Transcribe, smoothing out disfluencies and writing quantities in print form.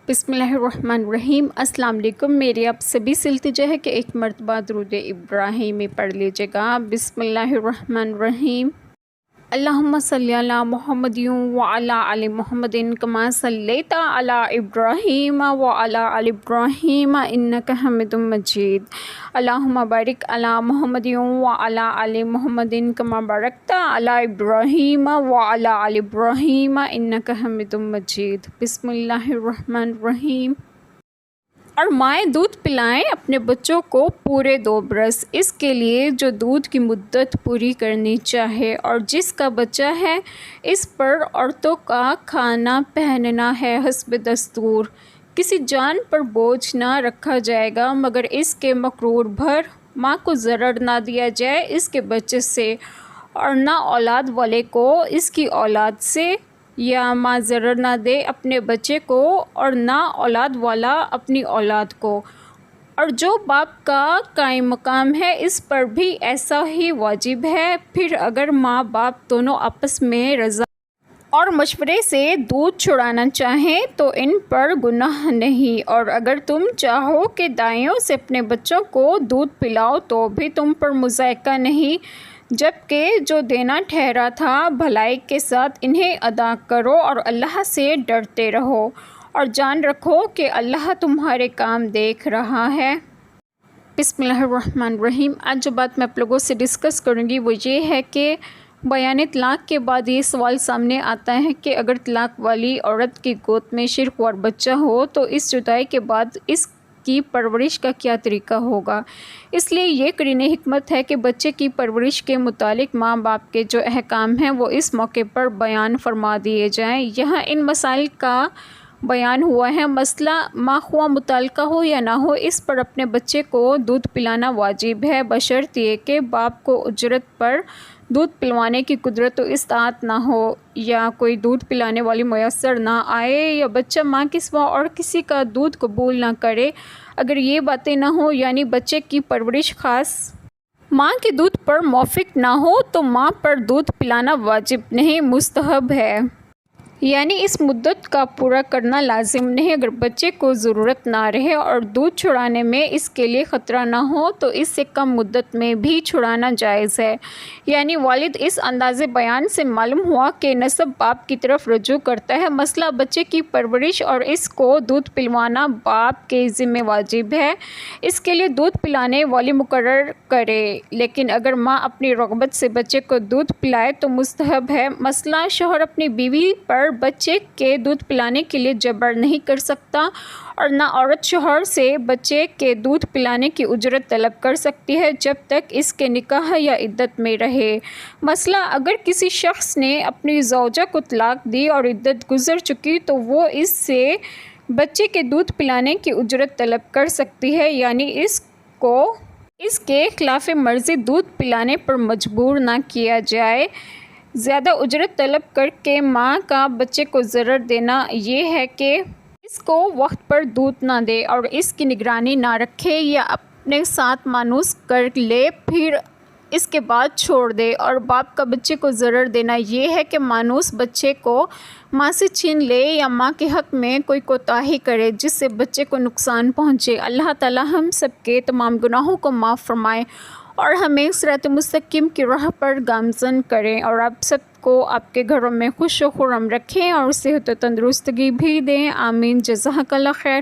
بسم اللہ الرحمن الرحیم۔ السلام علیکم۔ میری آپ سبھی سے التجا ہے کہ ایک مرتبہ درود ابراہیمی پڑھ لیجیے گا۔ بسم اللہ الرحمن الرحیم۔ اللہم صلی علی محمد وعلی آل محمد کما صلیت علی ابراہیم وعلی آل ابراہیم انک حمید مجید۔ اللہم بارک علی محمد وعلی آل محمد کما بارکت علی ابراہیم وعلی آل ابراہیم انک حمید مجید۔ بسم اللہ الرحمن الرحیم۔ اور مائیں دودھ پلائیں اپنے بچوں کو پورے 2 برس، اس کے لیے جو دودھ کی مدت پوری کرنی چاہے، اور جس کا بچہ ہے اس پر عورتوں کا کھانا پہننا ہے حسب دستور۔ کسی جان پر بوجھ نہ رکھا جائے گا مگر اس کے مقرور بھر، ماں کو ضرر نہ دیا جائے اس کے بچے سے، اور نہ اولاد والے کو اس کی اولاد سے، یا ماں ضرر نہ دے اپنے بچے کو اور نہ اولاد والا اپنی اولاد کو۔ اور جو باپ کا قائم مقام ہے اس پر بھی ایسا ہی واجب ہے۔ پھر اگر ماں باپ دونوں آپس میں رضا اور مشورے سے دودھ چھڑانا چاہیں تو ان پر گناہ نہیں، اور اگر تم چاہو کہ دائیوں سے اپنے بچوں کو دودھ پلاؤ تو بھی تم پر مضائقہ نہیں، جبکہ جو دینا ٹھہرا تھا بھلائی کے ساتھ انہیں ادا کرو، اور اللہ سے ڈرتے رہو، اور جان رکھو کہ اللہ تمہارے کام دیکھ رہا ہے۔ بسم اللہ الرحمن الرحیم۔ آج جو بات میں آپ لوگوں سے ڈسکس کروں گی وہ یہ ہے کہ بیان طلاق کے بعد یہ سوال سامنے آتا ہے کہ اگر طلاق والی عورت کی گود میں شرک وار بچہ ہو تو اس جدائی کے بعد اس کی پرورش کا کیا طریقہ ہوگا۔ اس لیے یہ قرین حکمت ہے کہ بچے کی پرورش کے متعلق ماں باپ کے جو احکام ہیں وہ اس موقع پر بیان فرما دیے جائیں۔ یہاں ان مسائل کا بیان ہوا ہے۔ مسئلہ ماخواہ متعلقہ ہو یا نہ ہو، اس پر اپنے بچے کو دودھ پلانا واجب ہے، بشرط یہ کہ باپ کو اجرت پر دودھ پلوانے کی قدرت و استطاعت نہ ہو، یا کوئی دودھ پلانے والی میسر نہ آئے، یا بچہ ماں کے سوا اور کسی کا دودھ قبول نہ کرے۔ اگر یہ باتیں نہ ہوں، یعنی بچے کی پرورش خاص ماں کے دودھ پر موافق نہ ہو، تو ماں پر دودھ پلانا واجب نہیں، مستحب ہے، یعنی اس مدت کا پورا کرنا لازم نہیں۔ اگر بچے کو ضرورت نہ رہے اور دودھ چھڑانے میں اس کے لیے خطرہ نہ ہو تو اس سے کم مدت میں بھی چھڑانا جائز ہے۔ یعنی والد اس انداز بیان سے معلوم ہوا کہ نسب باپ کی طرف رجوع کرتا ہے۔ مسئلہ بچے کی پرورش اور اس کو دودھ پلوانا باپ کے ذمہ واجب ہے، اس کے لیے دودھ پلانے والی مقرر کرے، لیکن اگر ماں اپنی رغبت سے بچے کو دودھ پلائے تو مستحب ہے۔ مثلا شوہر اپنی بیوی پر بچے کے دودھ پلانے کے لیے جبر نہیں کر سکتا، اور نہ عورت شوہر سے بچے کے دودھ پلانے کی اجرت طلب کر سکتی ہے جب تک اس کے نکاح یا عدت میں رہے۔ مثلا اگر کسی شخص نے اپنی زوجہ کو طلاق دی اور عدت گزر چکی تو وہ اس سے بچے کے دودھ پلانے کی اجرت طلب کر سکتی ہے، یعنی اس کو اس کے خلاف مرضی دودھ پلانے پر مجبور نہ کیا جائے۔ زیادہ اجرت طلب کر کے ماں کا بچے کو ضرر دینا یہ ہے کہ اس کو وقت پر دودھ نہ دے اور اس کی نگرانی نہ رکھے، یا اپنے ساتھ مانوس کر لے پھر اس کے بعد چھوڑ دے۔ اور باپ کا بچے کو ضرر دینا یہ ہے کہ مانوس بچے کو ماں سے چھین لے یا ماں کے حق میں کوئی کوتاہی کرے جس سے بچے کو نقصان پہنچے۔ اللہ تعالی ہم سب کے تمام گناہوں کو معاف فرمائے اور ہمیں صراط مستقیم کی راہ پر گامزن کریں، اور آپ سب کو آپ کے گھروں میں خوش و خرم رکھیں اور صحت و تندرستگی بھی دیں۔ آمین۔ جزاک اللہ خیر۔